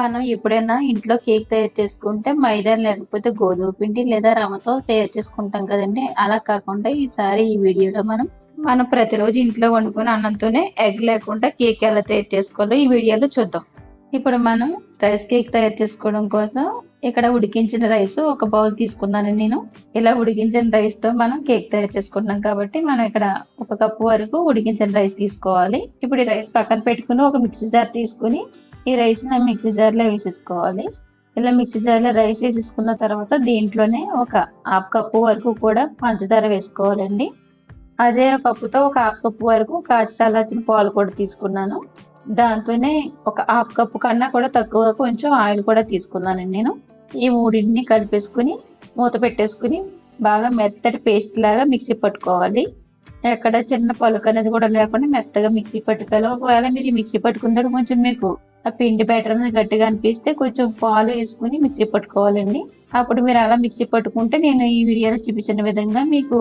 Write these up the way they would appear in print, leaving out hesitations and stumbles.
మనం ఎప్పుడైనా ఇంట్లో కేక్ తయారు చేసుకుంటే మైదా లేకపోతే గోధుమ పిండి లేదా రవ్వతో తయారు చేసుకుంటాం కదండి. అలా కాకుండా ఈసారి ఈ వీడియోలో మనం ప్రతిరోజు ఇంట్లో వండుకునే అన్నంతోనే ఎగ్ లేకుండా కేక్ ఎలా తయారు చేసుకోవాలో ఈ వీడియోలో చూద్దాం. ఇప్పుడు మనం రైస్ కేక్ తయారు చేసుకోవడం కోసం ఇక్కడ ఉడికించిన రైస్ ఒక బౌల్ తీసుకున్నానండి నేను. ఇలా ఉడికించిన రైస్ తో మనం కేక్ తయారు చేసుకుంటున్నాం కాబట్టి మనం ఇక్కడ ఒక కప్పు వరకు ఉడికించిన రైస్ తీసుకోవాలి. ఇప్పుడు ఈ రైస్ పక్కన పెట్టుకుని ఒక మిక్సీ జార్ తీసుకుని ఈ రైస్ ని మిక్సీ జార్ లో వేసేసుకోవాలి. ఇలా మిక్సీ జార్ లో రైస్ వేసేసుకున్న తర్వాత దీంట్లోనే ఒక హాఫ్ కప్పు వరకు కూడా పంచదార వేసుకోవాలండి. అదే కప్పుతో ఒక హాఫ్ కప్పు వరకు కాచి చల్లార్చిన పాలు కూడా తీసుకున్నాను. దాంతోనే ఒక హాఫ్ కప్పు కన్నా కూడా తక్కువగా కొంచెం ఆయిల్ కూడా తీసుకున్నానండి నేను. ఈ మూడింటిని కలిపేసుకుని మూత పెట్టేసుకుని బాగా మెత్తటి పేస్ట్ లాగా మిక్సీ పట్టుకోవాలి. ఎక్కడ చిన్న పలుకు అనేది కూడా లేకుండా మెత్తగా మిక్సీ పట్టుకోవాలి. ఒకవేళ మీరు ఈ మిక్సీ పట్టుకున్న కొంచెం మీకు ఆ పిండి బ్యాటర్ అనేది గట్టిగా అనిపిస్తే కొంచెం పాలు వేసుకుని మిక్సీ పట్టుకోవాలండి. అప్పుడు మీరు అలా మిక్సీ పట్టుకుంటే నేను ఈ వీడియోలో చూపించిన విధంగా మీకు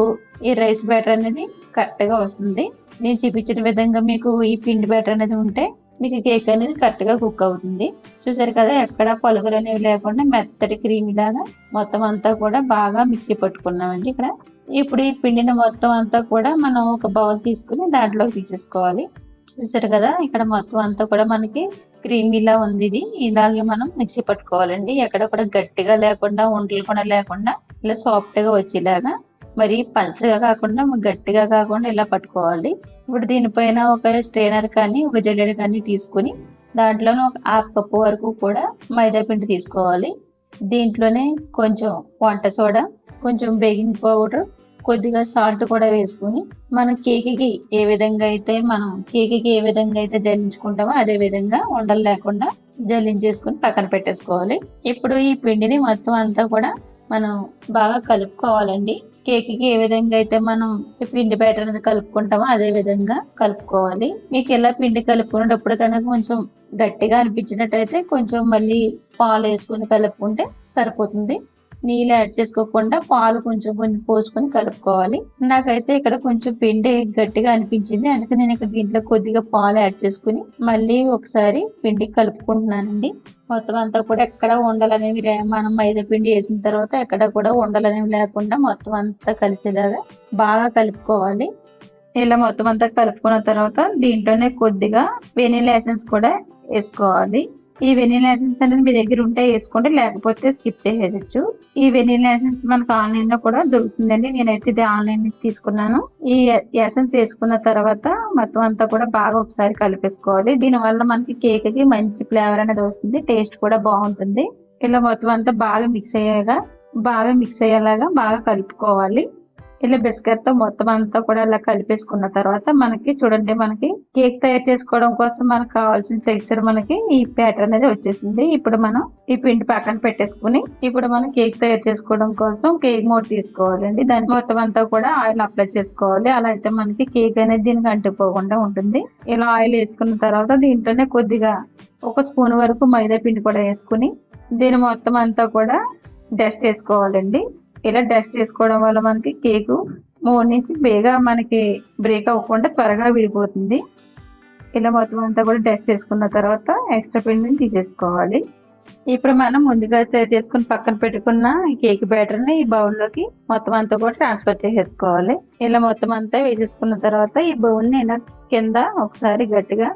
ఈ రైస్ బ్యాటర్ అనేది కరెక్ట్ గా వస్తుంది. నేను చూపించిన విధంగా మీకు ఈ పిండి బ్యాటర్ అనేది ఉంటే మీకు కేక్ అనేది కరెక్ట్ గా కుక్ అవుతుంది. చూసారు కదా, ఎక్కడ పలుకులు అనేవి లేకుండా మెత్తటి క్రీమీ లాగా మొత్తం అంతా కూడా బాగా మిక్సీ పట్టుకున్నామండి ఇక్కడ. ఇప్పుడు ఈ పిండిని మొత్తం అంతా కూడా మనం ఒక బౌల్ తీసుకుని దాంట్లోకి తీసేసుకోవాలి. చూసారు కదా, ఇక్కడ మొత్తం అంతా కూడా మనకి క్రీమీలా ఉంది. ఇది ఇలాగే మనం మిక్సీ పట్టుకోవాలండి. ఎక్కడ కూడా గట్టిగా లేకుండా ఉండలు కూడా లేకుండా ఇలా సాఫ్ట్ గా వచ్చేలాగా, మరి పల్చగా కాకుండా గట్టిగా కాకుండా ఇలా పట్టుకోవాలి. ఇప్పుడు దీనిపైన ఒక స్ట్రైనర్ కానీ ఒక జల్లెడ కానీ తీసుకుని దాంట్లోనే ఒక హాఫ్ కప్పు వరకు కూడా మైదా పిండి తీసుకోవాలి. దీంట్లోనే కొంచెం వంట సోడా, కొంచెం బేకింగ్ పౌడర్, కొద్దిగా సాల్ట్ కూడా వేసుకుని మనం కేక్కి ఏ విధంగా అయితే జల్లించుకుంటామో అదే విధంగా ఉండలు లేకుండా జల్లించేసుకుని పక్కన పెట్టేసుకోవాలి. ఇప్పుడు ఈ పిండిని మొత్తం అంతా కూడా మనం బాగా కలుపుకోవాలండి. కేక్కి ఏ విధంగా అయితే మనం పిండి బ్యాటర్ అనేది కలుపుకుంటామో అదే విధంగా కలుపుకోవాలి. మీకు ఇలా పిండి కలుపుకునేటప్పుడు కనుక కొంచెం గట్టిగా అనిపించినట్టయితే కొంచెం మళ్ళీ పాలు వేసుకుని కలుపుకుంటే సరిపోతుంది. నీళ్ళు యాడ్ చేసుకోకుండా పాలు కొంచెం కొంచెం పోసుకొని కలుపుకోవాలి. నాకైతే ఇక్కడ కొంచెం పిండి గట్టిగా అనిపించింది, అందుకే నేను ఇక్కడ దీంట్లో కొద్దిగా పాలు యాడ్ చేసుకుని మళ్ళీ ఒకసారి పిండి కలుపుకుంటున్నానండి. మొత్తం అంతా కూడా ఎక్కడ ఉండలనేవి మనం మైదా పిండి వేసిన తర్వాత ఎక్కడ కూడా ఉండలనేవి లేకుండా మొత్తం అంతా కలిసేలాగా బాగా కలుపుకోవాలి. ఇలా మొత్తం అంతా కలుపుకున్న తర్వాత దీంట్లోనే కొద్దిగా వెనిలా ఎసెన్స్ కూడా వేసుకోవాలి. ఈ వెనిలా ఎసెన్స్ అనేది మీ దగ్గర ఉంటే వేసుకోండి, లేకపోతే స్కిప్ చేసేయచ్చు. ఈ వెనిలా ఎసెన్స్ మనకు ఆన్లైన్ లో కూడా దొరుకుతుందండి. నేనైతే ఇది ఆన్లైన్ నుంచి తీసుకున్నాను. ఈ ఎసెన్స్ వేసుకున్న తర్వాత మొత్తం అంతా కూడా బాగా ఒకసారి కలిపేసుకోవాలి. దీని వల్ల మనకి కేక్ కి మంచి ఫ్లేవర్ అనేది వస్తుంది, టేస్ట్ కూడా బాగుంటుంది. ఇలా మొత్తం అంతా బాగా మిక్స్ అయ్యేలాగా బాగా కలుపుకోవాలి. ఇలా బిస్కెట్ తో మొత్తం అంతా కూడా ఇలా కలిపేసుకున్న తర్వాత మనకి చూడండి, మనకి కేక్ తయారు చేసుకోవడం కోసం మనకు కావాల్సిన టెక్స్చర్ మనకి ఈ బ్యాటర్ అనేది వచ్చేసింది. ఇప్పుడు మనం ఈ పిండి పక్కన పెట్టేసుకుని ఇప్పుడు మనం కేక్ తయారు చేసుకోవడం కోసం కేక్ మోడ్ తీసుకోవాలండి. దాని మొత్తం అంతా కూడా ఆయిల్ అప్లై చేసుకోవాలి. అలా అయితే మనకి కేక్ అనేది దీనికి అంటుకోకుండా ఉంటుంది. ఇలా ఆయిల్ వేసుకున్న తర్వాత దీంట్లోనే కొద్దిగా ఒక స్పూన్ వరకు మైదా పిండి కూడా వేసుకుని దీని మొత్తం అంతా కూడా డస్ట్ చేసుకోవాలండి. ఇలా డస్ట్ చేసుకోవడం వల్ల మనకి కేకు మూడు నుంచి బేగా మనకి బ్రేక్ అవ్వకుండా త్వరగా విడిపోతుంది. ఇలా మొత్తం అంతా కూడా డస్ట్ చేసుకున్న తర్వాత ఎక్స్ట్రా పిండిని తీసేసుకోవాలి. ఇప్పుడు మనం ముందుగా చేసుకుని పక్కన పెట్టుకున్న కేక్ బ్యాటర్ ని ఈ బౌల్ లోకి మొత్తం అంతా కూడా ట్రాన్స్ఫర్ చేసేసుకోవాలి. ఇలా మొత్తం అంతా వేసేసుకున్న తర్వాత ఈ బౌల్ ని ఇలా కింద ఒకసారి గట్టిగా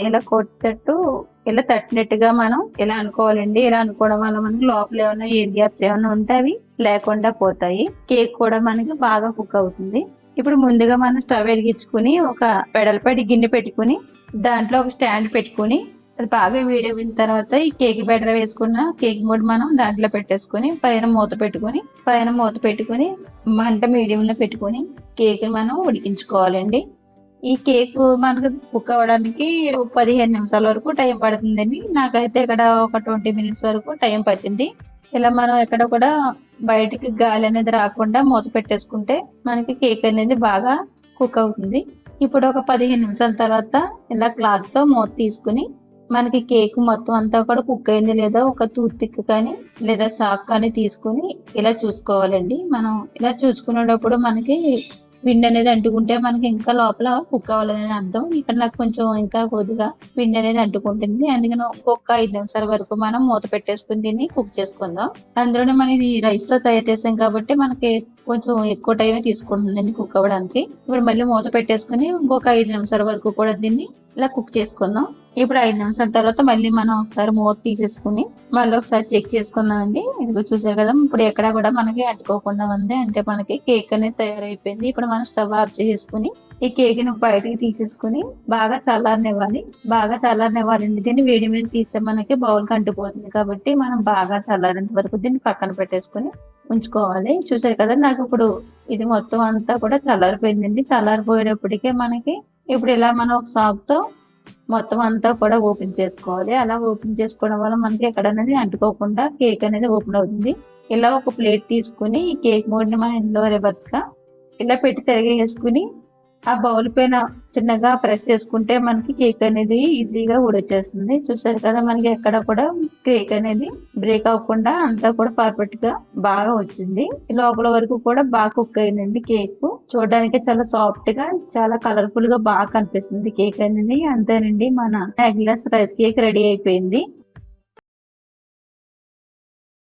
ఇలా కొట్టేటట్టు ఇలా తట్టినట్టుగా మనం ఇలా అనుకోవాలండి. ఇలా అనుకోవడం వల్ల మనకి లోపల ఏమైనా ఎయిర్ గ్యాప్స్ ఏమైనా ఉంటే అవి లేకుండా పోతాయి. కేక్ కూడా మనకి బాగా కుక్ అవుతుంది. ఇప్పుడు ముందుగా మనం స్టవ్ వెలిగించుకుని ఒక వెడల్పాటి గిన్నె పెట్టుకుని దాంట్లో ఒక స్టాండ్ పెట్టుకుని అది బాగా వేడైన తర్వాత ఈ కేక్ బ్యాటర్ వేసుకున్న కేక్ మోడ్ మనం దాంట్లో పెట్టేసుకుని పైన మూత పెట్టుకుని మంట మీడియం లో పెట్టుకుని కేక్ మనం ఉడికించుకోవాలండి. ఈ కేక్ మనకు కుక్ అవ్వడానికి 15 నిమిషాల వరకు టైం పడుతుందండి. నాకైతే ఇక్కడ ఒక 20 మినిట్స్ వరకు టైం పట్టింది. ఇలా మనం ఎక్కడ కూడా బయటికి గాలి అనేది రాకుండా మూత పెట్టేసుకుంటే మనకి కేక్ అనేది బాగా కుక్ అవుతుంది. ఇప్పుడు ఒక 15 నిమిషాల తర్వాత ఇలా క్లాత్ తో మూత తీసుకుని మనకి కేక్ మొత్తం అంతా కూడా కుక్ అయింది లేదా ఒక టూత్ పిక్ కానీ లేదా చాక్ కానీ తీసుకుని ఇలా చూసుకోవాలండి. మనం ఇలా చూసుకునేటప్పుడు మనకి పిండి అనేది అంటుకుంటే మనకి ఇంకా లోపల కుక్ అవ్వాలని అర్థం. ఇక్కడ నాకు కొంచెం ఇంకా కొద్దిగా పిండి అనేది అంటుకుంటుంది. అందుకని ఇంకొక 5 నిమిషాల వరకు మనం మూత పెట్టేసుకుని దీన్ని కుక్ చేసుకుందాం. అందులోనే మనం ఇది రైస్ తో తయారు చేసాం కాబట్టి మనకి కొంచెం ఎక్కువ టైం తీసుకుంటుందండి కుక్ అవ్వడానికి. ఇప్పుడు మళ్ళీ మూత పెట్టేసుకుని ఇంకొక 5 నిమిషాల వరకు కూడా దీన్ని ఇలా కుక్ చేసుకుందాం. ఇప్పుడు 5 నిమిషాల తర్వాత మళ్ళీ మనం ఒకసారి మూత తీసేసుకుని మళ్ళీ ఒకసారి చెక్ చేసుకుందాం అండి. ఇదిగో చూసారు కదా, ఇప్పుడు ఎక్కడా కూడా మనకి అంటుకోకుండా ఉంది. అంటే మనకి కేక్ అనేది తయారైపోయింది. ఇప్పుడు మనం స్టవ్ ఆఫ్ చేసుకుని ఈ కేక్ ని బయటికి తీసేసుకుని బాగా చల్లారనివ్వాలి. బాగా చల్లారనివ్వాలండి. దీన్ని వేడి మీద తీస్తే మనకి బౌల్ కి అంటుపోతుంది కాబట్టి మనం బాగా చల్లారేంత వరకు దీన్ని పక్కన పెట్టేసుకుని ఉంచుకోవాలి. చూసారు కదా, నాకు ఇప్పుడు ఇది మొత్తం అంతా కూడా చల్లారిపోయిందండి. చల్లారిపోయేటప్పటికే మనకి ఇప్పుడు ఇలా మనం ఒక సాగుతో మొత్తం అంతా కూడా ఓపెన్ చేసుకోవాలి. అలా ఓపెన్ చేసుకోవడం వల్ల మనకి ఎక్కడ అనేది అంటుకోకుండా కేక్ అనేది ఓపెన్ అవుతుంది. ఇలా ఒక ప్లేట్ తీసుకుని ఈ కేక్ మోడ్ ని మనం ఇందులో రివర్స్ గా ఇలా పెట్టి తిరిగేసుకుని ఆ బౌల్ పైన చిన్నగా ప్రెస్ చేసుకుంటే మనకి కేక్ అనేది ఈజీగా ఊడొచ్చేస్తుంది. చూసారు కదా, మనకి ఎక్కడ కూడా కేక్ అనేది బ్రేక్ అవ్వకుండా అంతా కూడా పర్ఫెక్ట్ గా బాగా వచ్చింది. లోపల వరకు కూడా బాగా కుక్ అయిందండి కేక్. చూడడానికి చాలా సాఫ్ట్ గా చాలా కలర్ఫుల్ గా బాగా కనిపిస్తుంది కేక్ అనేది. అంతేనండి, మన ఎగ్లెస్ రైస్ కేక్ రెడీ అయిపోయింది.